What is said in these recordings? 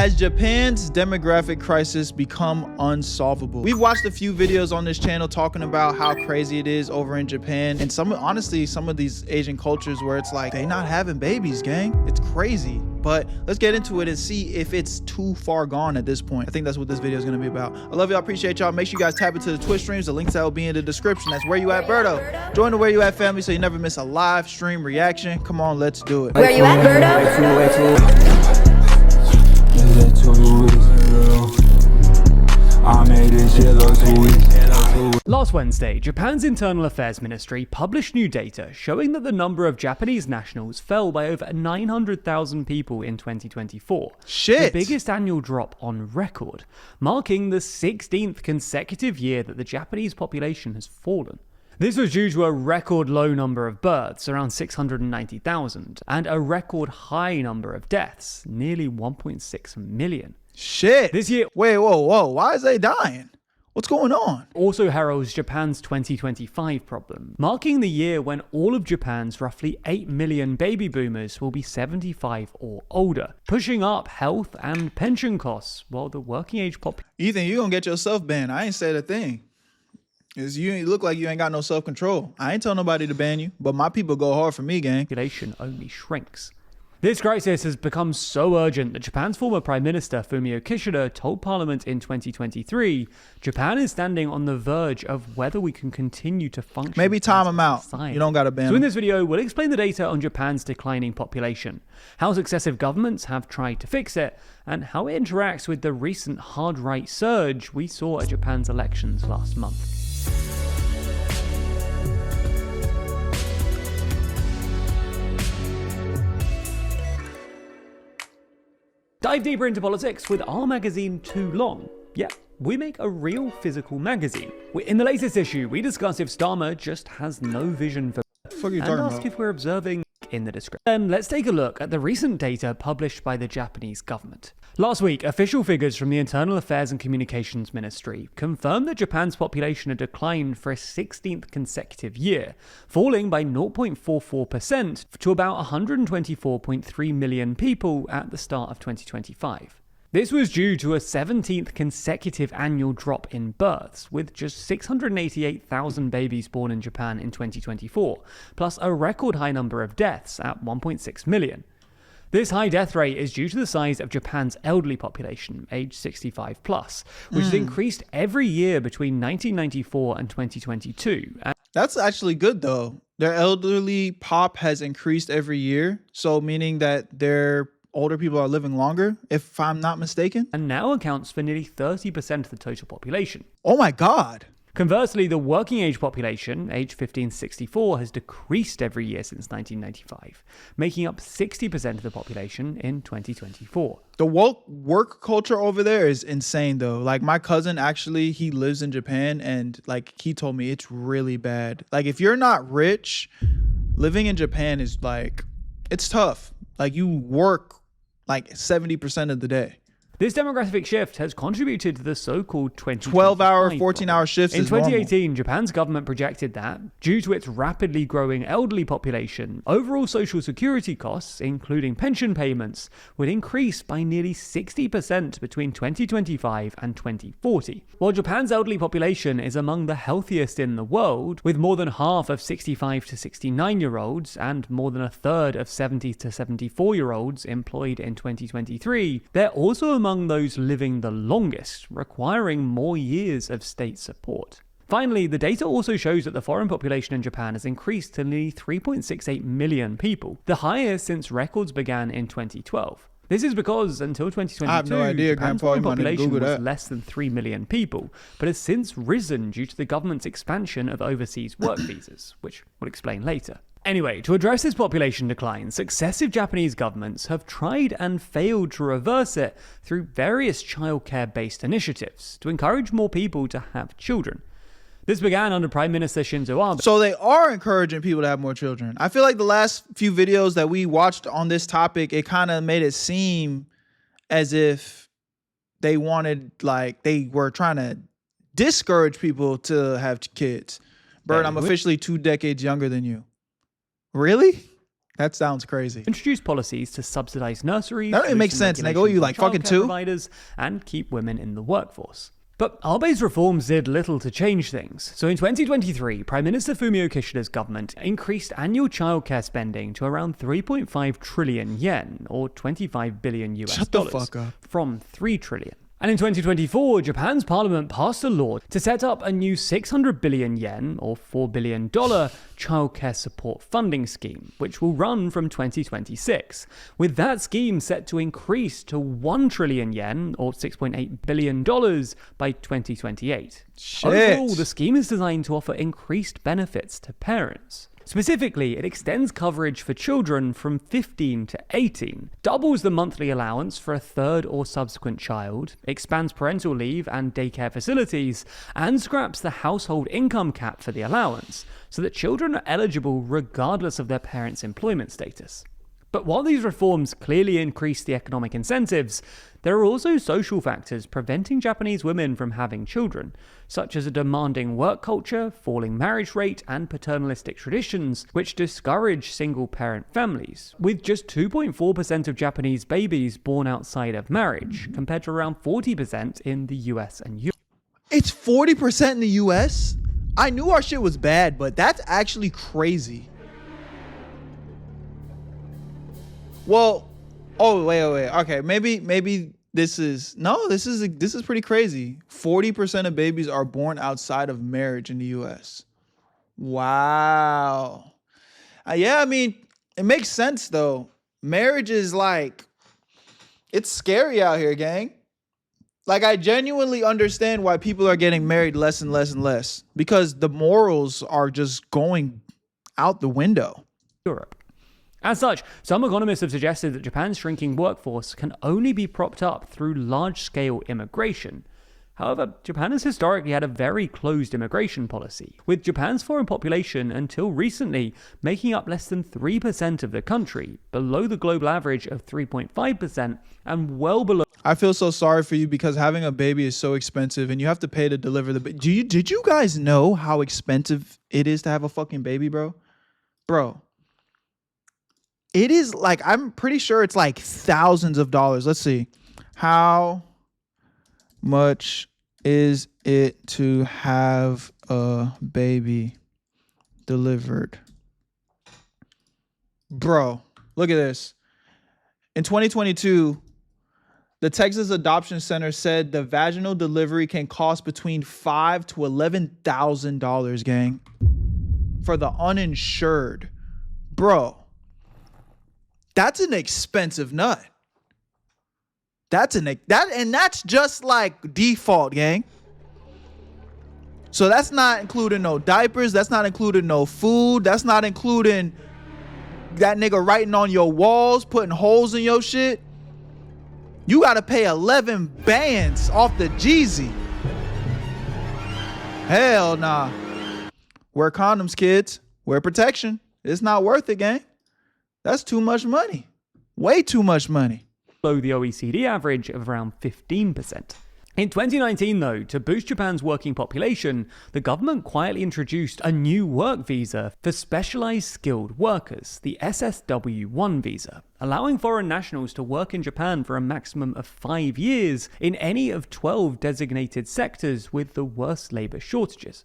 Has Japan's demographic crisis become unsolvable? We've watched a few videos on this channel talking about how crazy it is over in Japan, and honestly, some of these Asian cultures where it's like they not having babies, gang. It's crazy. But let's get into it and see if it's too far gone at this point. I think that's what this video is going to be about. I love y'all, appreciate y'all. Make sure you guys tap into the Twitch streams. The links that will be in the description. That's Where You At Berto. Join the Where You At family so you never miss a live stream reaction. Come on, let's do it. Where you at, Berto? Last Wednesday, Japan's Internal Affairs Ministry published new data showing that the number of Japanese nationals fell by over 900,000 people in 2024. Shit! The biggest annual drop on record, marking the 16th consecutive year that the Japanese population has fallen. This was due to a record low number of births, around 690,000, and a record high number of deaths, nearly 1.6 million. Shit! This year, wait, whoa, why is they dying? What's going on? Also heralds Japan's 2025 problem, marking the year when all of Japan's roughly 8 million baby boomers will be 75 or older, pushing up health and pension costs while the working age population. Ethan, you gonna get yourself banned. I ain't said a thing. You look like you ain't got no self-control. I ain't tell nobody to ban you, but my people go hard for me, gang. Population only shrinks. This crisis has become so urgent that Japan's former Prime Minister Fumio Kishida told Parliament in 2023, Japan is standing on the verge of whether we can continue to function. Maybe time them out. Society. You don't gotta ban So in them. this video, we'll explain the data on Japan's declining population, how successive governments have tried to fix it, and how it interacts with the recent hard right surge we saw at Japan's elections last month. Dive deeper into politics with our magazine Too Long. Yeah, we make a real physical magazine. In the latest issue, we discuss if Starmer just has no vision for What and ask if we're observing in the description. Then let's take a look at the recent data published by the Japanese government. Last week, official figures from the Internal Affairs and Communications Ministry confirmed that Japan's population had declined for a 16th consecutive year, falling by 0.44% to about 124.3 million people at the start of 2025. This was due to a 17th consecutive annual drop in births, with just 688,000 babies born in Japan in 2024, plus a record high number of deaths at 1.6 million. This high death rate is due to the size of Japan's elderly population, aged 65 plus, which has increased every year between 1994 and 2022. That's actually good though. Their elderly pop has increased every year, so meaning that their older people are living longer, if I'm not mistaken. And now accounts for nearly 30% of the total population. Oh my God. Conversely, the working age population, age 15 to 64, has decreased every year since 1995, making up 60% of the population in 2024. The work culture over there is insane though. Like my cousin actually, he lives in Japan and like he told me it's really bad. Like if you're not rich, living in Japan is like, it's tough. Like you work like 70% of the day. This demographic shift has contributed to the so-called 12-hour, 14-hour shifts. In 2018, Japan's government projected that, due to its rapidly growing elderly population, overall social security costs, including pension payments, would increase by nearly 60% between 2025 and 2040. While Japan's elderly population is among the healthiest in the world, with more than half of 65 to 69-year-olds and more than a third of 70 to 74-year-olds employed in 2023, they're also among those living the longest, requiring more years of state support. Finally, the data also shows that the foreign population in Japan has increased to nearly 3.68 million people, the highest since records began in 2012. This is because, until 2022, I have no idea, Japan's Grandpa, foreign you might need to population Google was that. less than 3 million people, but has since risen due to the government's expansion of overseas work visas, which we'll explain later. Anyway, to address this population decline, successive Japanese governments have tried and failed to reverse it through various childcare-based initiatives to encourage more people to have children. This began under Prime Minister Shinzo Abe. So they are encouraging people to have more children. I feel like the last few videos that we watched on this topic, it kind of made it seem as if they wanted, like they were trying to discourage people to have kids. Bert, I'm officially 2 decades younger than you. Really? That sounds crazy. Introduce policies to subsidize nurseries. That don't even make sense, nigga. What, you like fucking two? Providers, and keep women in the workforce. But Abe's reforms did little to change things. So in 2023, Prime Minister Fumio Kishida's government increased annual childcare spending to around 3.5 trillion yen, or 25 billion US Shut the dollars, fuck up. from 3 trillion. And in 2024, Japan's parliament passed a law to set up a new 600 billion yen, or $4 billion, childcare support funding scheme, which will run from 2026, with that scheme set to increase to 1 trillion yen, or $6.8 billion, by 2028. Shit. Overall, the scheme is designed to offer increased benefits to parents. Specifically, it extends coverage for children from 15 to 18, doubles the monthly allowance for a third or subsequent child, expands parental leave and daycare facilities, and scraps the household income cap for the allowance, so that children are eligible regardless of their parents' employment status. But while these reforms clearly increase the economic incentives, there are also social factors preventing Japanese women from having children, such as a demanding work culture, falling marriage rate, and paternalistic traditions, which discourage single-parent families, with just 2.4% of Japanese babies born outside of marriage, compared to around 40% in the US and Europe. It's 40% in the US? I knew our shit was bad, but that's actually crazy. Well, oh, wait. Okay, maybe this is pretty crazy. 40% of babies are born outside of marriage in the US. Wow. Yeah, I mean, it makes sense though. Marriage is like, it's scary out here, gang. Like, I genuinely understand why people are getting married less and less and less, because the morals are just going out the window. Europe. As such, some economists have suggested that Japan's shrinking workforce can only be propped up through large-scale immigration. However, Japan has historically had a very closed immigration policy, with Japan's foreign population until recently making up less than 3% of the country, below the global average of 3.5% and well below. I feel so sorry for you, because having a baby is so expensive and you have to pay to deliver the baby. Did you guys know how expensive it is to have a fucking baby, bro? Bro. It is like, I'm pretty sure it's like thousands of dollars. Let's see. How much is it to have a baby delivered? Bro, look at this. In 2022, the Texas Adoption Center said the vaginal delivery can cost between $5,000 to $11,000, gang, for the uninsured. Bro. That's an expensive nut. That's just like default, gang. So that's not including no diapers. That's not including no food. That's not including that nigga writing on your walls, putting holes in your shit. You gotta pay 11 bands off the Jeezy. Hell nah. Wear condoms, kids. Wear protection. It's not worth it, gang. That's too much money. Way too much money. Below the OECD average of around 15%. In 2019, though, to boost Japan's working population, the government quietly introduced a new work visa for specialized skilled workers, the SSW-1 visa, allowing foreign nationals to work in Japan for a maximum of 5 years in any of 12 designated sectors with the worst labor shortages.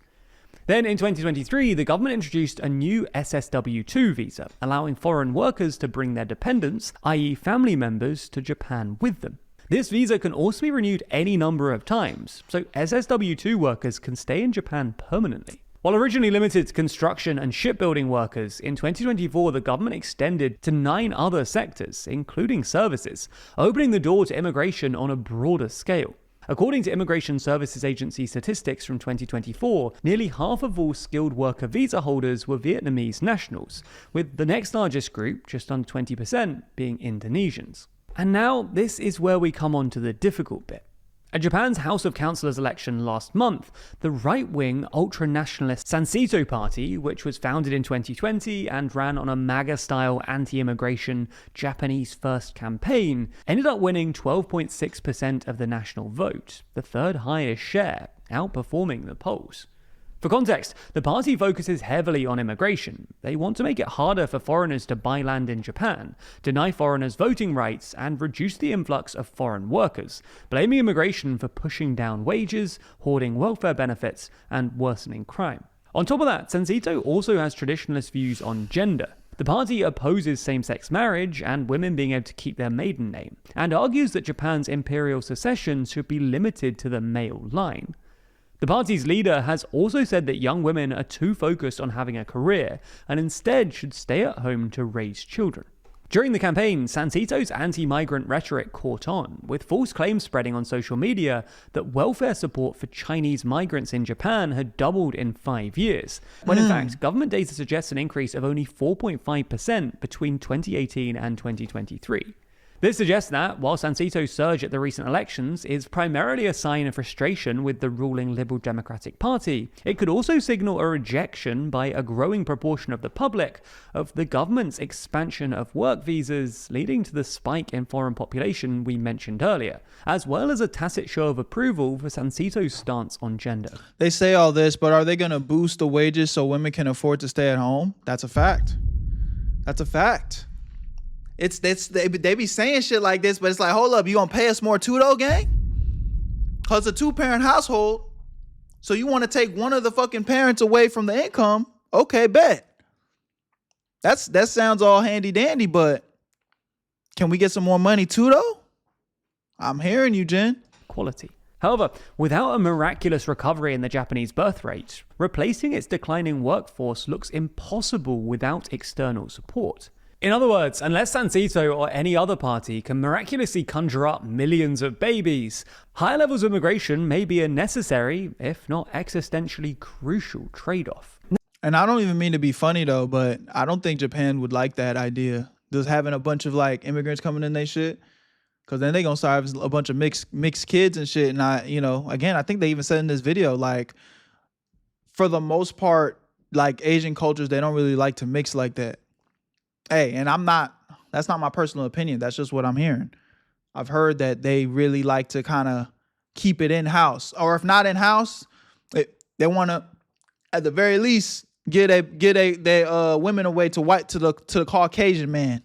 Then in 2023, the government introduced a new SSW-2 visa, allowing foreign workers to bring their dependents, i.e. family members, to Japan with them. This visa can also be renewed any number of times, so SSW-2 workers can stay in Japan permanently. While originally limited to construction and shipbuilding workers, in 2024 the government extended to 9 other sectors, including services, opening the door to immigration on a broader scale. According to Immigration Services Agency statistics from 2024, nearly half of all skilled worker visa holders were Vietnamese nationals, with the next largest group, just under 20%, being Indonesians. And now, this is where we come on to the difficult bit. At Japan's House of Councillors election last month, the right-wing ultra-nationalist Sansito Party, which was founded in 2020 and ran on a MAGA-style anti-immigration Japanese First campaign, ended up winning 12.6% of the national vote, the third highest share, outperforming the polls. For context, the party focuses heavily on immigration. They want to make it harder for foreigners to buy land in Japan, deny foreigners voting rights, and reduce the influx of foreign workers, blaming immigration for pushing down wages, hoarding welfare benefits, and worsening crime. On top of that, Sansito also has traditionalist views on gender. The party opposes same-sex marriage and women being able to keep their maiden name, and argues that Japan's imperial succession should be limited to the male line. The party's leader has also said that young women are too focused on having a career and instead should stay at home to raise children. During the campaign, Sansito's anti-migrant rhetoric caught on, with false claims spreading on social media that welfare support for Chinese migrants in Japan had doubled in 5 years, when in fact government data suggests an increase of only 4.5% between 2018 and 2023. This suggests that, while Sansito's surge at the recent elections is primarily a sign of frustration with the ruling Liberal Democratic Party, it could also signal a rejection by a growing proportion of the public of the government's expansion of work visas, leading to the spike in foreign population we mentioned earlier, as well as a tacit show of approval for Sansito's stance on gender. They say all this, but are they going to boost the wages so women can afford to stay at home? That's a fact. That's a fact. They be saying shit like this, but it's like, hold up, you gonna pay us more too though, gang? Cause a 2-parent household, so you want to take one of the fucking parents away from the income? Okay, bet. That sounds all handy dandy, but can we get some more money too though? I'm hearing you, Jen. Quality. However, without a miraculous recovery in the Japanese birth rate, replacing its declining workforce looks impossible without external support. In other words, unless Sansito or any other party can miraculously conjure up millions of babies, higher levels of immigration may be a necessary, if not existentially crucial, trade-off. And I don't even mean to be funny though, but I don't think Japan would like that idea. Just having a bunch of like immigrants coming in they shit. Cause then they gonna start a bunch of mixed kids and shit. And again, I think they even said in this video, like, for the most part, like Asian cultures, they don't really like to mix like that. Hey, and that's not my personal opinion. That's just what I'm hearing. I've heard that they really like to kind of keep it in-house, or if not in-house, they want to, at the very least, get their women away to the Caucasian man.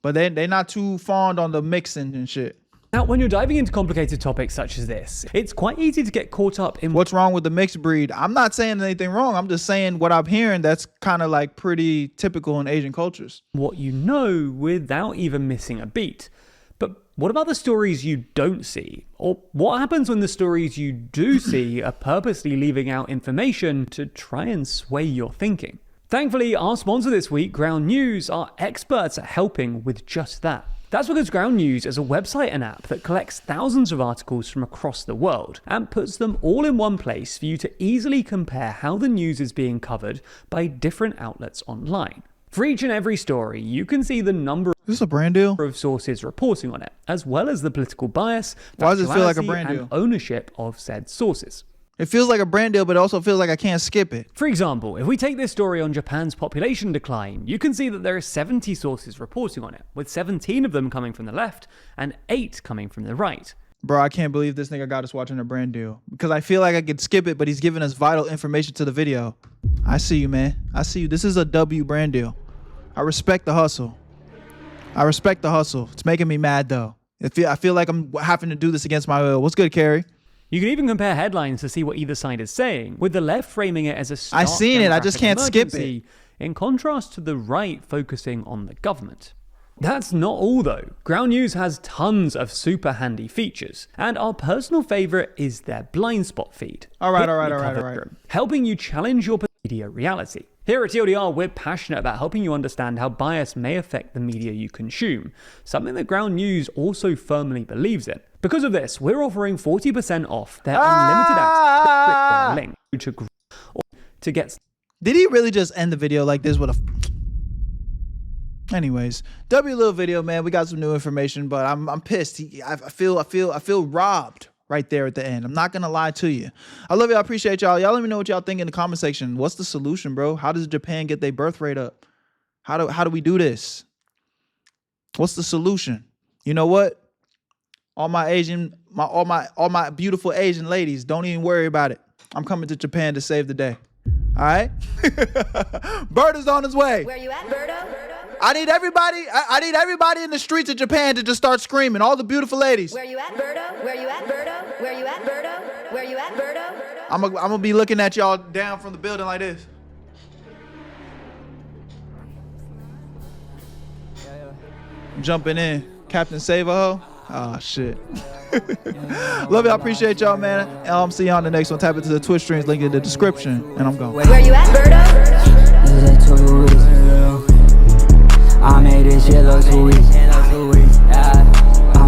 But they're not too fond on the mixing and shit. Now, when you're diving into complicated topics such as this, it's quite easy to get caught up in what's wrong with the mixed breed. I'm not saying anything wrong. I'm just saying what I'm hearing that's kind of like pretty typical in Asian cultures. What you know without even missing a beat. But what about the stories you don't see? Or what happens when the stories you do see are purposely leaving out information to try and sway your thinking? Thankfully, our sponsor this week, Ground News, are experts at helping with just that. That's because Ground News is a website and app that collects thousands of articles from across the world and puts them all in one place for you to easily compare how the news is being covered by different outlets online. For each and every story, you can see the number Is this a brand deal? of sources reporting on it, as well as the political bias, Why does it feel like a brand and deal? ownership of said sources. It feels like a brand deal, but it also feels like I can't skip it. For example, if we take this story on Japan's population decline, you can see that there are 70 sources reporting on it, with 17 of them coming from the left and 8 coming from the right. Bro, I can't believe this nigga got us watching a brand deal. Because I feel like I could skip it, but he's giving us vital information to the video. I see you, man. I see you. This is a W brand deal. I respect the hustle. It's making me mad, though. I feel like I'm having to do this against my will. What's good, Carrie? You can even compare headlines to see what either side is saying, with the left framing it as a stark I seen it. I just can't skip emergency, in contrast to the right focusing on the government. That's not all though. Ground News has tons of super handy features, and our personal favorite is their blind spot feed. All right. Helping you challenge your media reality. Here at TLDR, we're passionate about helping you understand how bias may affect the media you consume, something that Ground News also firmly believes in. Because of this, we're offering 40% off their unlimited access link to get. Did he really just end the video like this with a... Anyways, W little video, man. We got some new information, but I'm pissed. I feel robbed right there at the end. I'm not gonna lie to you. I love y'all. I appreciate y'all. Y'all let me know what y'all think in the comment section. What's the solution, bro? How does Japan get their birth rate up? How do we do this? What's the solution? You know what? All my beautiful Asian ladies, don't even worry about it. I'm coming to Japan to save the day. All right? Bert is on his way. Where you at, Berto? I need everybody in the streets of Japan to just start screaming. All the beautiful ladies. Where you at, Berto? Where you at, Berto? Where you at, Berto? Where you at, Berto? I'm gonna be looking at y'all down from the building like this. Jumping in. Captain Save-A-Ho. Oh, shit. Love y'all. Appreciate y'all, man. See y'all on the next one. Tap into the Twitch streams. Link in the description. And I'm going. Where you at, Berto? I made this shit look too easy.